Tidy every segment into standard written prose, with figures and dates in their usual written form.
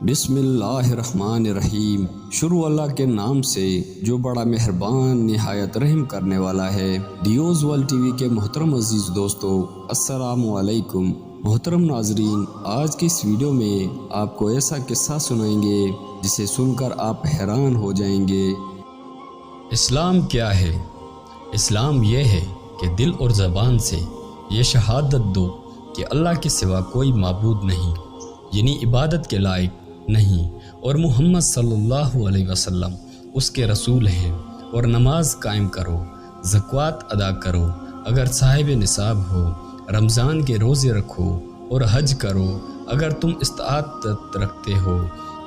بسم اللہ الرحمن الرحیم۔ شروع اللہ کے نام سے جو بڑا مہربان نہایت رحم کرنے والا ہے۔ دیوز ورلڈ ٹی وی کے محترم عزیز دوستو، السلام علیکم۔ محترم ناظرین، آج کی اس ویڈیو میں آپ کو ایسا قصہ سنائیں گے جسے سن کر آپ حیران ہو جائیں گے۔ اسلام کیا ہے؟ اسلام یہ ہے کہ دل اور زبان سے یہ شہادت دو کہ اللہ کے سوا کوئی معبود نہیں، یعنی عبادت کے لائق نہیں، اور محمد صلی اللہ علیہ وسلم اس کے رسول ہیں، اور نماز قائم کرو، زکوٰۃ ادا کرو اگر صاحب نصاب ہو، رمضان کے روزے رکھو اور حج کرو اگر تم استطاعت رکھتے ہو۔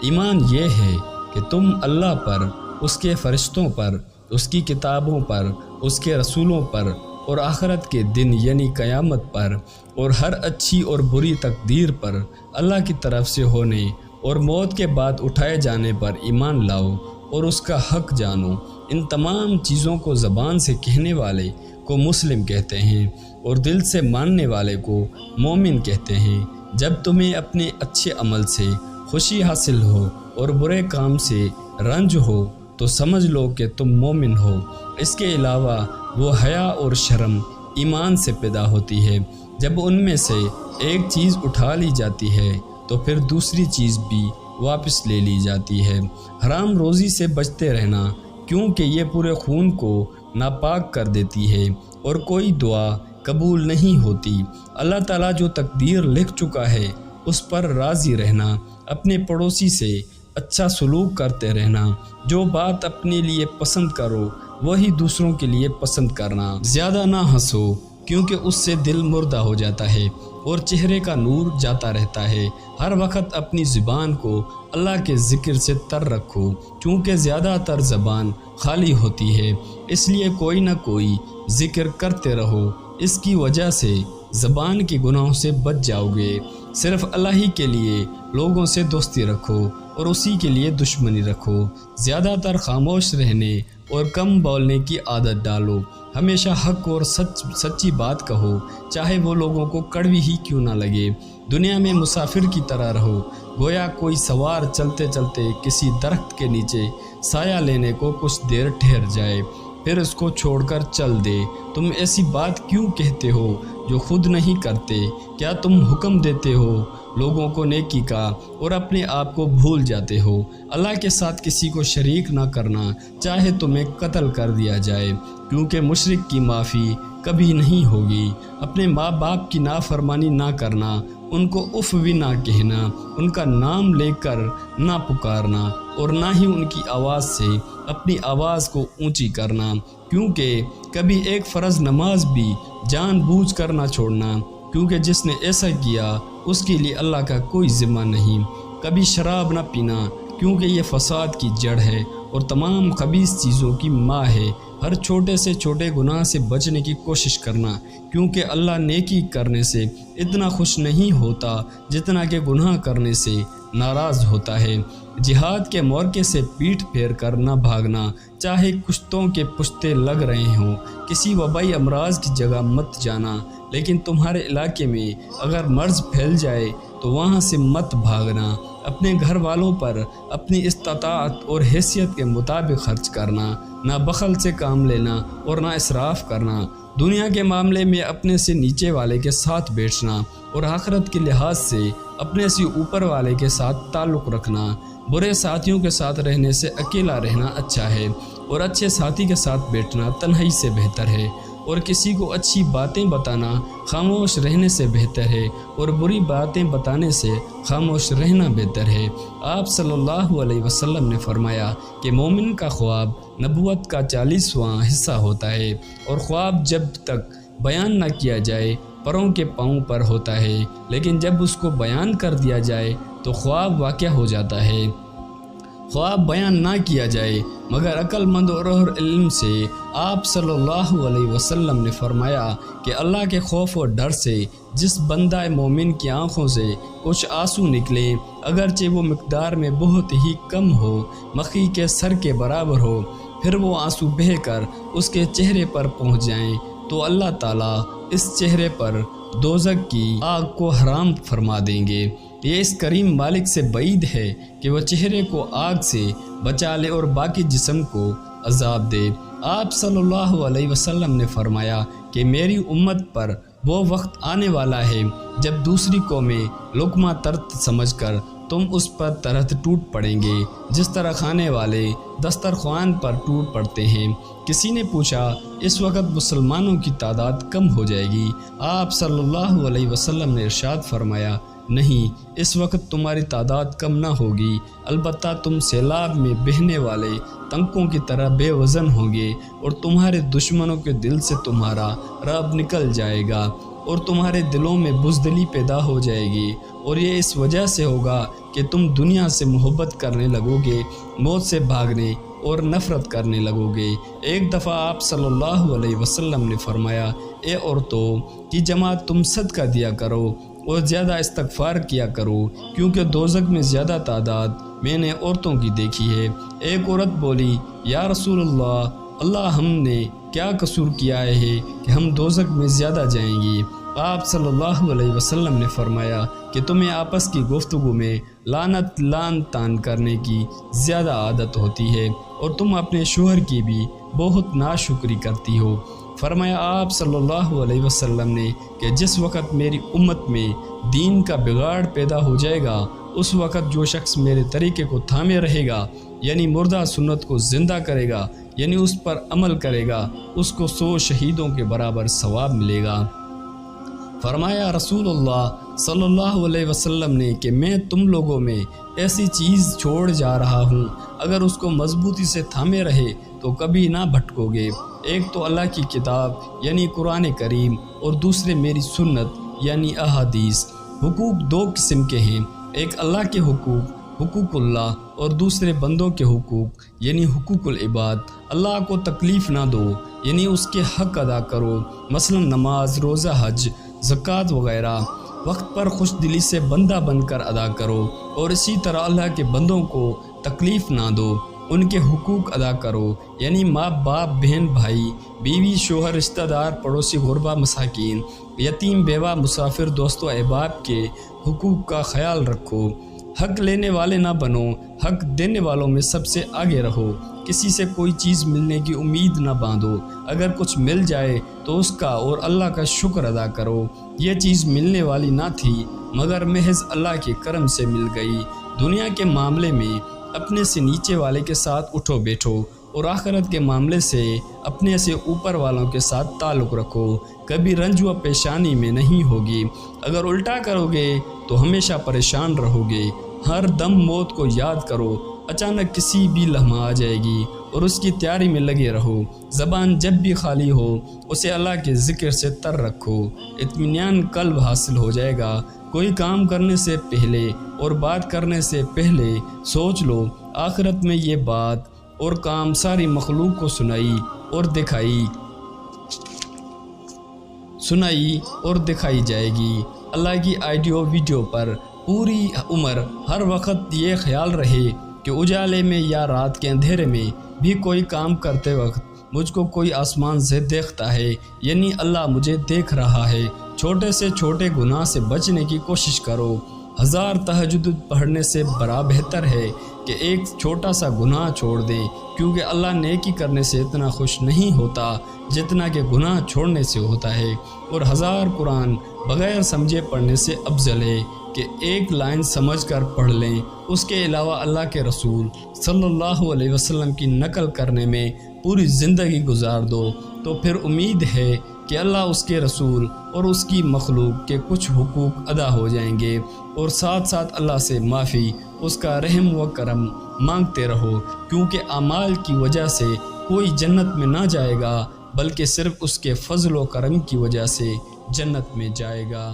ایمان یہ ہے کہ تم اللہ پر، اس کے فرشتوں پر، اس کی کتابوں پر، اس کے رسولوں پر اور آخرت کے دن یعنی قیامت پر اور ہر اچھی اور بری تقدیر پر اللہ کی طرف سے ہونے اور موت کے بعد اٹھائے جانے پر ایمان لاؤ اور اس کا حق جانو۔ ان تمام چیزوں کو زبان سے کہنے والے کو مسلم کہتے ہیں اور دل سے ماننے والے کو مومن کہتے ہیں۔ جب تمہیں اپنے اچھے عمل سے خوشی حاصل ہو اور برے کام سے رنج ہو تو سمجھ لو کہ تم مومن ہو۔ اس کے علاوہ وہ حیا اور شرم ایمان سے پیدا ہوتی ہے۔ جب ان میں سے ایک چیز اٹھا لی جاتی ہے تو پھر دوسری چیز بھی واپس لے لی جاتی ہے۔ حرام روزی سے بچتے رہنا، کیونکہ یہ پورے خون کو ناپاک کر دیتی ہے اور کوئی دعا قبول نہیں ہوتی۔ اللہ تعالیٰ جو تقدیر لکھ چکا ہے اس پر راضی رہنا، اپنے پڑوسی سے اچھا سلوک کرتے رہنا، جو بات اپنے لیے پسند کرو وہی دوسروں کے لیے پسند کرنا، زیادہ نہ ہنسو کیونکہ اس سے دل مردہ ہو جاتا ہے اور چہرے کا نور جاتا رہتا ہے۔ ہر وقت اپنی زبان کو اللہ کے ذکر سے تر رکھو، چونکہ زیادہ تر زبان خالی ہوتی ہے، اس لیے کوئی نہ کوئی ذکر کرتے رہو۔ اس کی وجہ سے زبان کے گناہوں سے بچ جاؤ گے۔ صرف اللہ ہی کے لیے لوگوں سے دوستی رکھو اور اسی کے لیے دشمنی رکھو۔ زیادہ تر خاموش رہنے اور کم بولنے کی عادت ڈالو۔ ہمیشہ حق اور سچی بات کہو، چاہے وہ لوگوں کو کڑوی ہی کیوں نہ لگے۔ دنیا میں مسافر کی طرح رہو، گویا کوئی سوار چلتے چلتے کسی درخت کے نیچے سایہ لینے کو کچھ دیر ٹھہر جائے، پھر اس کو چھوڑ کر چل دے۔ تم ایسی بات کیوں کہتے ہو جو خود نہیں کرتے؟ کیا تم حکم دیتے ہو لوگوں کو نیکی کا اور اپنے آپ کو بھول جاتے ہو؟ اللہ کے ساتھ کسی کو شریک نہ کرنا، چاہے تمہیں قتل کر دیا جائے، کیونکہ مشرک کی معافی کبھی نہیں ہوگی۔ اپنے ماں باپ کی نافرمانی نہ کرنا، ان کو اف بھی نہ کہنا، ان کا نام لے کر نہ پکارنا اور نہ ہی ان کی آواز سے اپنی آواز کو اونچی کرنا، کیونکہ کبھی ایک فرض نماز بھی جان بوجھ کر نہ چھوڑنا، کیونکہ جس نے ایسا کیا اس کے لیے اللہ کا کوئی ذمہ نہیں۔ کبھی شراب نہ پینا، کیونکہ یہ فساد کی جڑ ہے اور تمام خبیث چیزوں کی ماں ہے۔ ہر چھوٹے سے چھوٹے گناہ سے بچنے کی کوشش کرنا، کیونکہ اللہ نیکی کرنے سے اتنا خوش نہیں ہوتا جتنا کہ گناہ کرنے سے ناراض ہوتا ہے۔ جہاد کے موقع سے پیٹھ پھیر کر نہ بھاگنا، چاہے کشتوں کے پشتے لگ رہے ہوں۔ کسی وبائی امراض کی جگہ مت جانا، لیکن تمہارے علاقے میں اگر مرض پھیل جائے تو وہاں سے مت بھاگنا۔ اپنے گھر والوں پر اپنی استطاعت اور حیثیت کے مطابق خرچ کرنا، نہ بخل سے کام لینا اور نہ اسراف کرنا۔ دنیا کے معاملے میں اپنے سے نیچے والے کے ساتھ بیٹھنا اور آخرت کے لحاظ سے اپنے سے اوپر والے کے ساتھ تعلق رکھنا۔ برے ساتھیوں کے ساتھ رہنے سے اکیلا رہنا اچھا ہے، اور اچھے ساتھی کے ساتھ بیٹھنا تنہائی سے بہتر ہے، اور کسی کو اچھی باتیں بتانا خاموش رہنے سے بہتر ہے، اور بری باتیں بتانے سے خاموش رہنا بہتر ہے۔ آپ صلی اللہ علیہ وسلم نے فرمایا کہ مومن کا خواب نبوت کا 40واں حصہ ہوتا ہے، اور خواب جب تک بیان نہ کیا جائے پروں کے پاؤں پر ہوتا ہے، لیکن جب اس کو بیان کر دیا جائے تو خواب واقع ہو جاتا ہے۔ خواب بیان نہ کیا جائے مگر عقل مند اور علم سے۔ آپ صلی اللہ علیہ وسلم نے فرمایا کہ اللہ کے خوف اور ڈر سے جس بندہ مومن کی آنکھوں سے کچھ آنسو نکلیں، اگرچہ وہ مقدار میں بہت ہی کم ہو، مکھی کے سر کے برابر ہو، پھر وہ آنسو بہہ کر اس کے چہرے پر پہنچ جائیں تو اللہ تعالیٰ اس چہرے پر دوزخ کی آگ کو حرام فرما دیں گے۔ یہ اس کریم مالک سے بعید ہے کہ وہ چہرے کو آگ سے بچا لے اور باقی جسم کو عذاب دے۔ آپ صلی اللہ علیہ وسلم نے فرمایا کہ میری امت پر وہ وقت آنے والا ہے جب دوسری قومیں لقمہ ترت سمجھ کر تم اس پر ترت ٹوٹ پڑیں گے جس طرح کھانے والے دسترخوان پر ٹوٹ پڑتے ہیں۔ کسی نے پوچھا اس وقت مسلمانوں کی تعداد کم ہو جائے گی؟ آپ صلی اللہ علیہ وسلم نے ارشاد فرمایا نہیں، اس وقت تمہاری تعداد کم نہ ہوگی، البتہ تم سیلاب میں بہنے والے تنکوں کی طرح بے وزن ہوں گے، اور تمہارے دشمنوں کے دل سے تمہارا رعب نکل جائے گا اور تمہارے دلوں میں بزدلی پیدا ہو جائے گی، اور یہ اس وجہ سے ہوگا کہ تم دنیا سے محبت کرنے لگو گے، موت سے بھاگنے اور نفرت کرنے لگو گے۔ ایک دفعہ آپ صلی اللہ علیہ وسلم نے فرمایا اے عورتوں کی جماعت، تم صدقہ دیا کرو اور زیادہ استغفار کیا کرو، کیونکہ دوزخ میں زیادہ تعداد میں نے عورتوں کی دیکھی ہے۔ ایک عورت بولی یا رسول اللہ ہم نے کیا قصور کیا ہے کہ ہم دوزخ میں زیادہ جائیں گی؟ آپ صلی اللہ علیہ وسلم نے فرمایا کہ تمہیں آپس کی گفتگو میں لان تان کرنے کی زیادہ عادت ہوتی ہے اور تم اپنے شوہر کی بھی بہت ناشکری کرتی ہو۔ فرمایا آپ صلی اللہ علیہ وسلم نے کہ جس وقت میری امت میں دین کا بگاڑ پیدا ہو جائے گا، اس وقت جو شخص میرے طریقے کو تھامے رہے گا، یعنی مردہ سنت کو زندہ کرے گا، یعنی اس پر عمل کرے گا، اس کو 100 شہیدوں کے برابر ثواب ملے گا۔ فرمایا رسول اللہ صلی اللہ علیہ وسلم نے کہ میں تم لوگوں میں ایسی چیز چھوڑ جا رہا ہوں، اگر اس کو مضبوطی سے تھامے رہے تو کبھی نہ بھٹکو گے۔ ایک تو اللہ کی کتاب یعنی قرآن کریم، اور دوسرے میری سنت یعنی احادیث۔ حقوق 2 قسم کے ہیں، ایک اللہ کے حقوق اللہ، اور دوسرے بندوں کے حقوق یعنی حقوق العباد۔ اللہ کو تکلیف نہ دو یعنی اس کے حق ادا کرو، مثلا نماز، روزہ، حج، زکوٰۃ وغیرہ وقت پر خوش دلی سے بندہ بن کر ادا کرو، اور اسی طرح اللہ کے بندوں کو تکلیف نہ دو، ان کے حقوق ادا کرو، یعنی ماں باپ، بہن بھائی، بیوی، شوہر، رشتہ دار، پڑوسی، غربا، مساکین، یتیم، بیوہ، مسافر، دوست و احباب کے حقوق کا خیال رکھو۔ حق لینے والے نہ بنو، حق دینے والوں میں سب سے آگے رہو۔ کسی سے کوئی چیز ملنے کی امید نہ باندھو، اگر کچھ مل جائے تو اس کا اور اللہ کا شکر ادا کرو۔ یہ چیز ملنے والی نہ تھی مگر محض اللہ کے کرم سے مل گئی۔ دنیا کے معاملے میں اپنے سے نیچے والے کے ساتھ اٹھو بیٹھو، اور آخرت کے معاملے سے اپنے سے اوپر والوں کے ساتھ تعلق رکھو، کبھی رنج و پیشانی میں نہیں ہوگی۔ اگر الٹا کرو گے تو ہمیشہ پریشان رہو گے۔ ہر دم موت کو یاد کرو، اچانک کسی بھی لمحہ آ جائے گی، اور اس کی تیاری میں لگے رہو۔ زبان جب بھی خالی ہو اسے اللہ کے ذکر سے تر رکھو، اطمینان قلب حاصل ہو جائے گا۔ کوئی کام کرنے سے پہلے اور بات کرنے سے پہلے سوچ لو، آخرت میں یہ بات اور کام ساری مخلوق کو سنائی اور دکھائی جائے گی۔ اللہ کی آڈیو ویڈیو پر پوری عمر ہر وقت یہ خیال رہے کہ اجالے میں یا رات کے اندھیرے میں بھی کوئی کام کرتے وقت مجھ کو کوئی آسمان سے دیکھتا ہے، یعنی اللہ مجھے دیکھ رہا ہے۔ چھوٹے سے چھوٹے گناہ سے بچنے کی کوشش کرو۔ 1000 تہجد پڑھنے سے بڑا بہتر ہے کہ ایک چھوٹا سا گناہ چھوڑ دیں، کیونکہ اللہ نیکی کرنے سے اتنا خوش نہیں ہوتا جتنا کہ گناہ چھوڑنے سے ہوتا ہے، اور 1000 قرآن بغیر سمجھے پڑھنے سے افضل ہے کہ ایک لائن سمجھ کر پڑھ لیں۔ اس کے علاوہ اللہ کے رسول صلی اللہ علیہ وسلم کی نقل کرنے میں پوری زندگی گزار دو، تو پھر امید ہے کہ اللہ، اس کے رسول اور اس کی مخلوق کے کچھ حقوق ادا ہو جائیں گے، اور ساتھ ساتھ اللہ سے معافی، اس کا رحم و کرم مانگتے رہو، کیونکہ اعمال کی وجہ سے کوئی جنت میں نہ جائے گا بلکہ صرف اس کے فضل و کرم کی وجہ سے جنت میں جائے گا۔